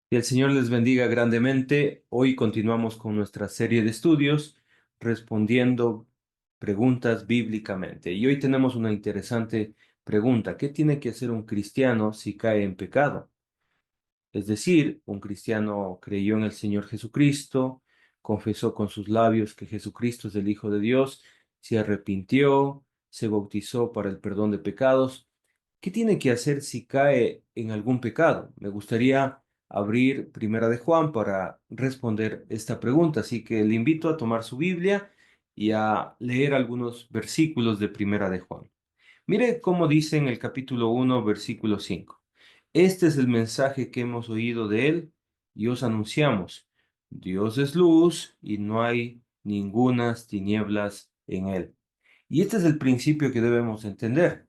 Y el Señor les bendiga grandemente. Hoy continuamos con nuestra serie de estudios respondiendo preguntas bíblicamente. Y hoy tenemos una interesante pregunta. ¿Qué tiene que hacer un cristiano si cae en pecado? Es decir, un cristiano creyó en el Señor Jesucristo, confesó con sus labios que Jesucristo es el Hijo de Dios, se arrepintió, se bautizó para el perdón de pecados. ¿Qué tiene que hacer si cae en algún pecado? Me gustaría abrir Primera de Juan para responder esta pregunta, así que le invito a tomar su Biblia y a leer algunos versículos de Primera de Juan. Mire cómo dice en el capítulo 1, versículo 5. Este es el mensaje que hemos oído de él y os anunciamos. Dios es luz y no hay ningunas tinieblas en él. Y este es el principio que debemos entender,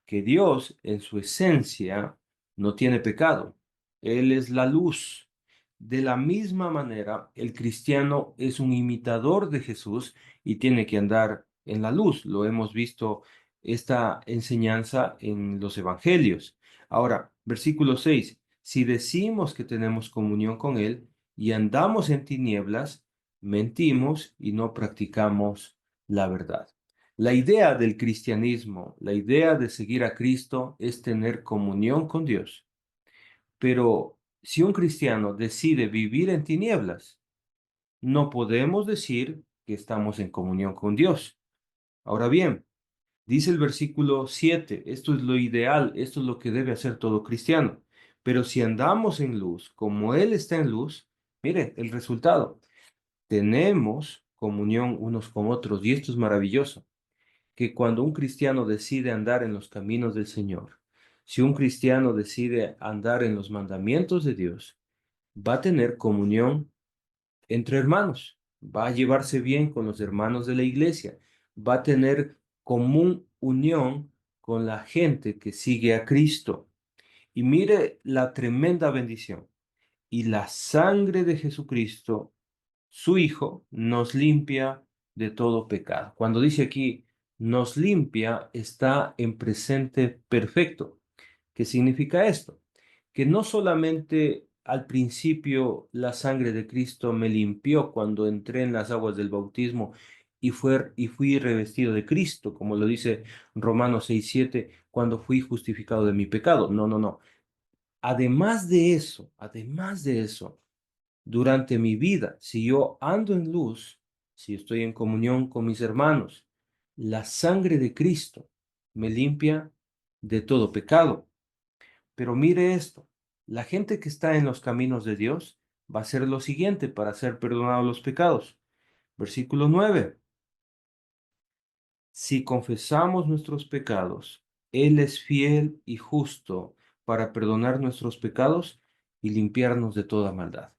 que Dios en su esencia no tiene pecado. Él es la luz. De la misma manera, el cristiano es un imitador de Jesús y tiene que andar en la luz. Lo hemos visto esta enseñanza en los evangelios. Ahora, versículo 6. Si decimos que tenemos comunión con Él y andamos en tinieblas, mentimos y no practicamos la verdad. La idea del cristianismo, la idea de seguir a Cristo es tener comunión con Dios. Pero si un cristiano decide vivir en tinieblas, no podemos decir que estamos en comunión con Dios. Ahora bien, dice el versículo 7, esto es lo ideal, esto es lo que debe hacer todo cristiano. Pero si andamos en luz, como Él está en luz, mire el resultado. Tenemos comunión unos con otros y esto es maravilloso, que cuando un cristiano decide andar en los caminos del Señor, si un cristiano decide andar en los mandamientos de Dios, va a tener comunión entre hermanos, va a llevarse bien con los hermanos de la iglesia, va a tener común unión con la gente que sigue a Cristo. Y mire la tremenda bendición. Y la sangre de Jesucristo, su Hijo, nos limpia de todo pecado. Cuando dice aquí, nos limpia, está en presente perfecto. ¿Qué significa esto? Que no solamente al principio la sangre de Cristo me limpió cuando entré en las aguas del bautismo y fui revestido de Cristo, como lo dice Romanos 6:7, cuando fui justificado de mi pecado. No, no, no. Además de eso, durante mi vida, si yo ando en luz, si estoy en comunión con mis hermanos, la sangre de Cristo me limpia de todo pecado. Pero mire esto, la gente que está en los caminos de Dios va a hacer lo siguiente para ser perdonados los pecados. Versículo 9. Si confesamos nuestros pecados, Él es fiel y justo para perdonar nuestros pecados y limpiarnos de toda maldad.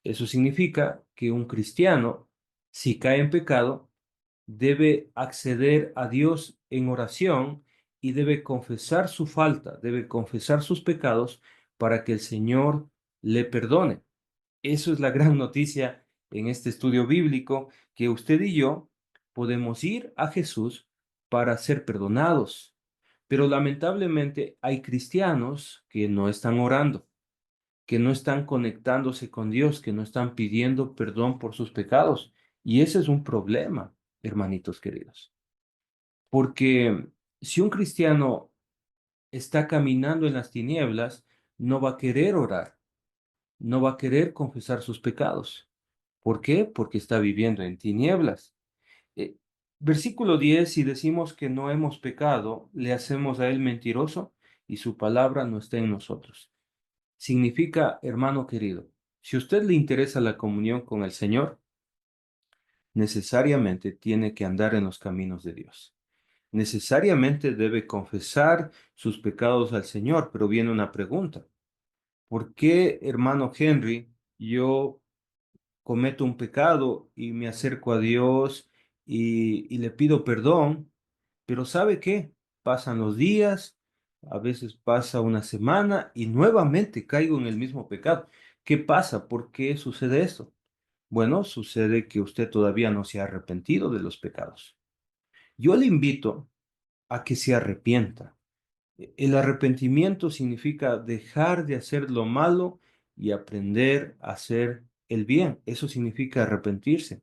Eso significa que un cristiano, si cae en pecado, debe acceder a Dios en oración y debe confesar su falta, debe confesar sus pecados para que el Señor le perdone. Eso es la gran noticia en este estudio bíblico, que usted y yo podemos ir a Jesús para ser perdonados. Pero lamentablemente hay cristianos que no están orando, que no están conectándose con Dios, que no están pidiendo perdón por sus pecados. Y ese es un problema, hermanitos queridos. Porque si un cristiano está caminando en las tinieblas, no va a querer orar, no va a querer confesar sus pecados. ¿Por qué? Porque está viviendo en tinieblas. Eh, Versículo 10, si decimos que no hemos pecado, le hacemos a él mentiroso y su palabra no está en nosotros. Significa, hermano querido, si a usted le interesa la comunión con el Señor, necesariamente tiene que andar en los caminos de Dios. Necesariamente debe confesar sus pecados al Señor, pero viene una pregunta. ¿Por qué, hermano Henry, yo cometo un pecado y me acerco a Dios y le pido perdón, pero ¿sabe qué? Pasan los días, a veces pasa una semana y nuevamente caigo en el mismo pecado? ¿Qué pasa? ¿Por qué sucede esto? Bueno, sucede que usted todavía no se ha arrepentido de los pecados. Yo le invito a que se arrepienta. El arrepentimiento significa dejar de hacer lo malo y aprender a hacer el bien. Eso significa arrepentirse.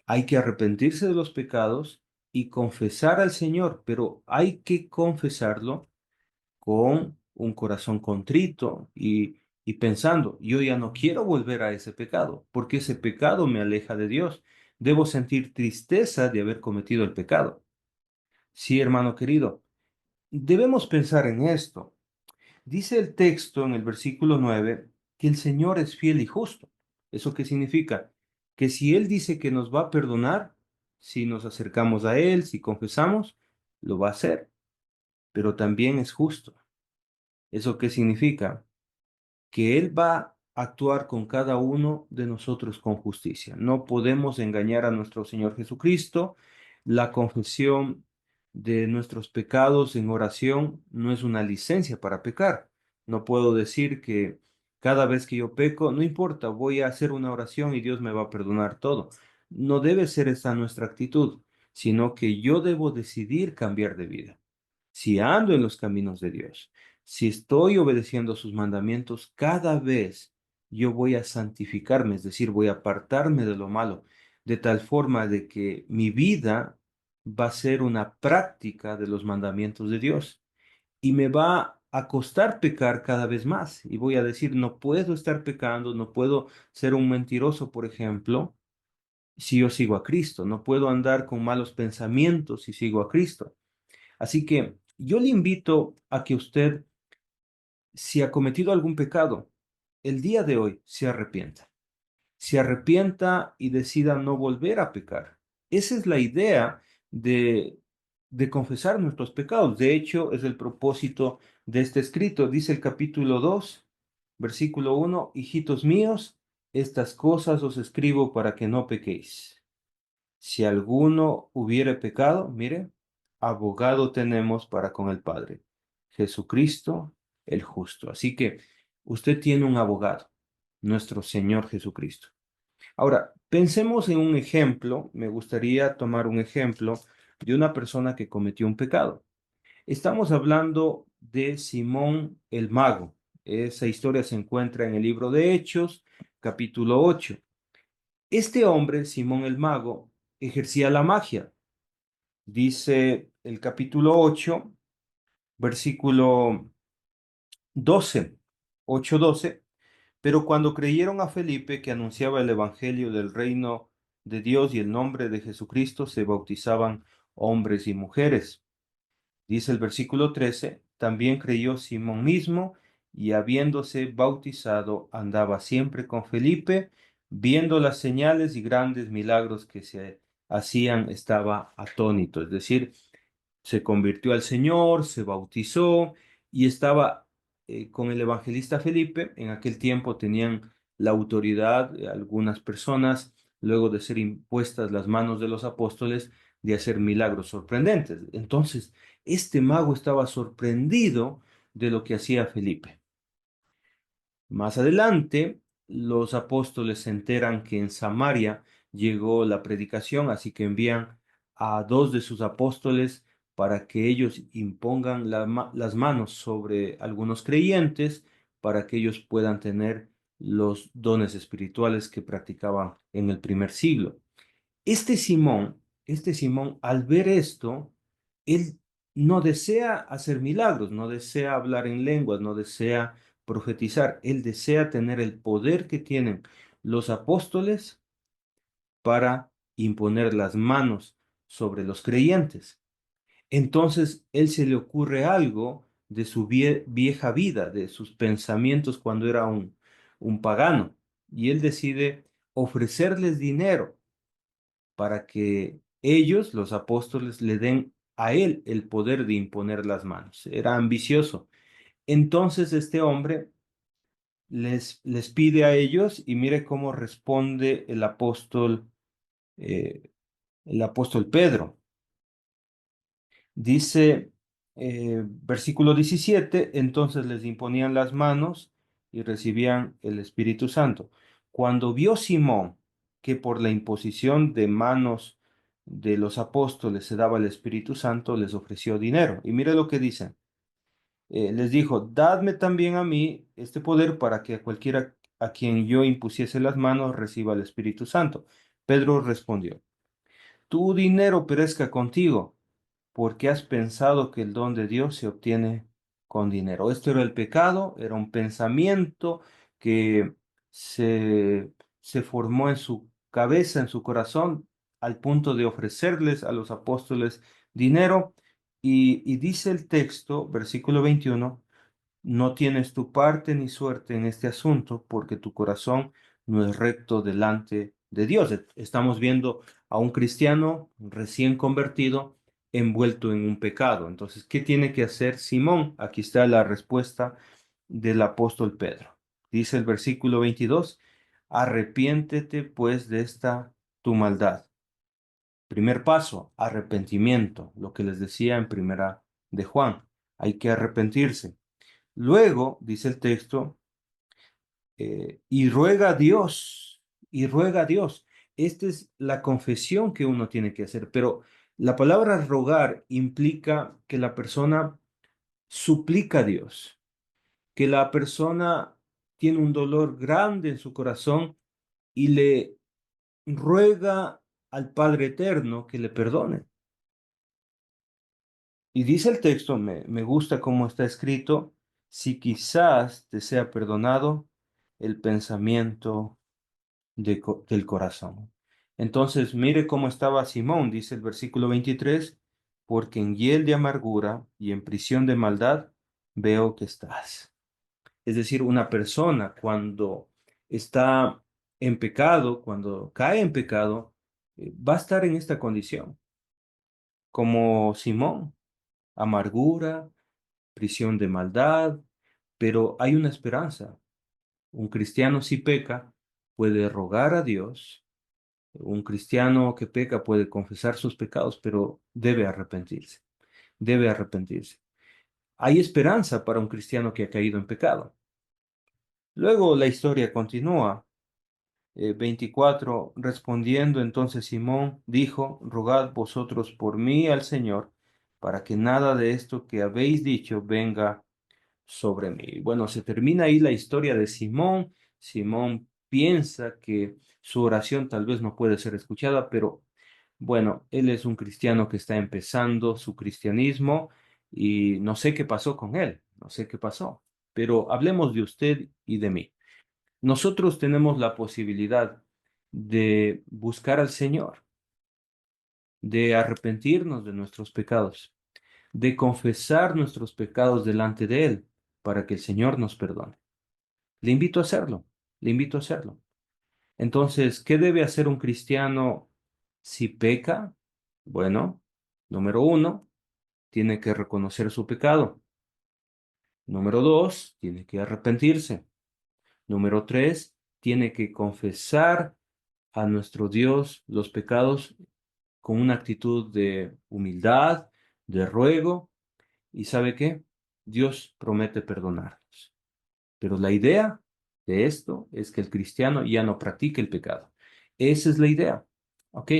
Hay que arrepentirse de los pecados y confesar al Señor, pero hay que confesarlo con un corazón contrito y pensando, yo ya no quiero volver a ese pecado, porque ese pecado me aleja de Dios. Debo sentir tristeza de haber cometido el pecado. Sí, hermano querido, debemos pensar en esto. Dice el texto en el versículo 9 que el Señor es fiel y justo. ¿Eso qué significa? Que si Él dice que nos va a perdonar, si nos acercamos a Él, si confesamos, lo va a hacer, pero también es justo. ¿Eso qué significa? Que Él va a actuar con cada uno de nosotros con justicia. No podemos engañar a nuestro Señor Jesucristo. La confesión de nuestros pecados en oración no es una licencia para pecar. No puedo decir que cada vez que yo peco, no importa, voy a hacer una oración y Dios me va a perdonar todo. No debe ser esa nuestra actitud, sino que yo debo decidir cambiar de vida. Si ando en los caminos de Dios, si estoy obedeciendo sus mandamientos, cada vez yo voy a santificarme, es decir, voy a apartarme de lo malo, de tal forma de que mi vida va a ser una práctica de los mandamientos de Dios y me va a costar pecar cada vez más. Y voy a decir, no puedo estar pecando, no puedo ser un mentiroso, por ejemplo, si yo sigo a Cristo, no puedo andar con malos pensamientos si sigo a Cristo. Así que yo le invito a que usted, si ha cometido algún pecado, el día de hoy se arrepienta. Se arrepienta y decida no volver a pecar. Esa es la idea de, de confesar nuestros pecados. De hecho, es el propósito de este escrito. Dice el capítulo 2, versículo 1: Hijitos míos, estas cosas os escribo para que no pequéis. Si alguno hubiere pecado, mire, abogado tenemos para con el Padre, Jesucristo el justo. Así que usted tiene un abogado, nuestro Señor Jesucristo. Ahora, pensemos en un ejemplo. Me gustaría tomar un ejemplo de una persona que cometió un pecado. Estamos hablando de Simón el Mago. Esa historia se encuentra en el libro de Hechos, capítulo 8. Este hombre, Simón el Mago, ejercía la magia. Dice el capítulo 8, versículo 12, 8:12. Pero cuando creyeron a Felipe, que anunciaba el evangelio del reino de Dios y el nombre de Jesucristo, se bautizaban hombres y mujeres. Dice el versículo 13, también creyó Simón mismo, y habiéndose bautizado andaba siempre con Felipe, viendo las señales y grandes milagros que se hacían, estaba atónito. Es decir, se convirtió al Señor, se bautizó y estaba con el evangelista Felipe. En aquel tiempo tenían la autoridad algunas personas, luego de ser impuestas las manos de los apóstoles, de hacer milagros sorprendentes. Entonces, este mago estaba sorprendido de lo que hacía Felipe. Más adelante, los apóstoles se enteran que en Samaria llegó la predicación, así que envían a dos de sus apóstoles para que ellos impongan las manos sobre algunos creyentes para que ellos puedan tener los dones espirituales que practicaban en el primer siglo. Este Simón, al ver esto, él no desea hacer milagros, no desea hablar en lenguas, no desea profetizar, él desea tener el poder que tienen los apóstoles para imponer las manos sobre los creyentes. Entonces, él se le ocurre algo de su vieja vida, de sus pensamientos cuando era un pagano, y él decide ofrecerles dinero para que ellos, los apóstoles, le den a él el poder de imponer las manos. Era ambicioso. Entonces este hombre les pide a ellos y mire cómo responde eh, el apóstol Pedro. Dice, versículo 17, entonces les imponían las manos y recibían el Espíritu Santo. Cuando vio Simón que por la imposición de manos de los apóstoles se daba el Espíritu Santo, les ofreció dinero. Y mire lo que dicen. Les dijo, dadme también a mí este poder para que a cualquiera a quien yo impusiese las manos reciba el Espíritu Santo. Pedro respondió, tu dinero perezca contigo, porque has pensado que el don de Dios se obtiene con dinero. Esto era el pecado, era un pensamiento que se, se formó en su cabeza, en su corazón, al punto de ofrecerles a los apóstoles dinero. Y dice el texto, versículo 21, no tienes tu parte ni suerte en este asunto, porque tu corazón no es recto delante de Dios. Estamos viendo a un cristiano recién convertido envuelto en un pecado. Entonces, ¿qué tiene que hacer Simón? Aquí está la respuesta del apóstol Pedro. Dice el versículo 22, arrepiéntete pues de esta tu maldad. Primer paso, arrepentimiento, lo que les decía en primera de Juan. Hay que arrepentirse. Luego, dice el texto, y ruega a Dios, y ruega a Dios. Esta es la confesión que uno tiene que hacer, pero la palabra rogar implica que la persona suplica a Dios, que la persona tiene un dolor grande en su corazón y le ruega al Padre Eterno que le perdone. Y dice el texto, me gusta cómo está escrito, si quizás te sea perdonado el pensamiento del corazón. Entonces, mire cómo estaba Simón, dice el versículo 23, porque en hiel de amargura y en prisión de maldad veo que estás. Es decir, una persona cuando está en pecado, cuando cae en pecado, va a estar en esta condición, como Simón, amargura, prisión de maldad, pero hay una esperanza. Un cristiano si peca puede rogar a Dios. Un cristiano que peca puede confesar sus pecados, pero debe arrepentirse. Debe arrepentirse. Hay esperanza para un cristiano que ha caído en pecado. Luego la historia continúa. 24, respondiendo entonces Simón dijo, rogad vosotros por mí al Señor, para que nada de esto que habéis dicho venga sobre mí. Bueno, se termina ahí la historia de Simón. Simón piensa que su oración tal vez no puede ser escuchada, pero bueno, él es un cristiano que está empezando su cristianismo y no sé qué pasó con él, no sé qué pasó, pero hablemos de usted y de mí. Nosotros tenemos la posibilidad de buscar al Señor, de arrepentirnos de nuestros pecados, de confesar nuestros pecados delante de Él para que el Señor nos perdone. Le invito a hacerlo, le invito a hacerlo. Entonces, ¿qué debe hacer un cristiano si peca? Bueno, número uno, tiene que reconocer su pecado. Número dos, tiene que arrepentirse. Número tres, tiene que confesar a nuestro Dios los pecados con una actitud de humildad, de ruego. ¿Y sabe qué? Dios promete perdonarnos. Pero la idea de esto es que el cristiano ya no practique el pecado. Esa es la idea. ¿Ok?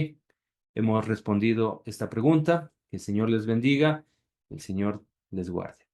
Hemos respondido esta pregunta. Que el Señor les bendiga. El Señor les guarde.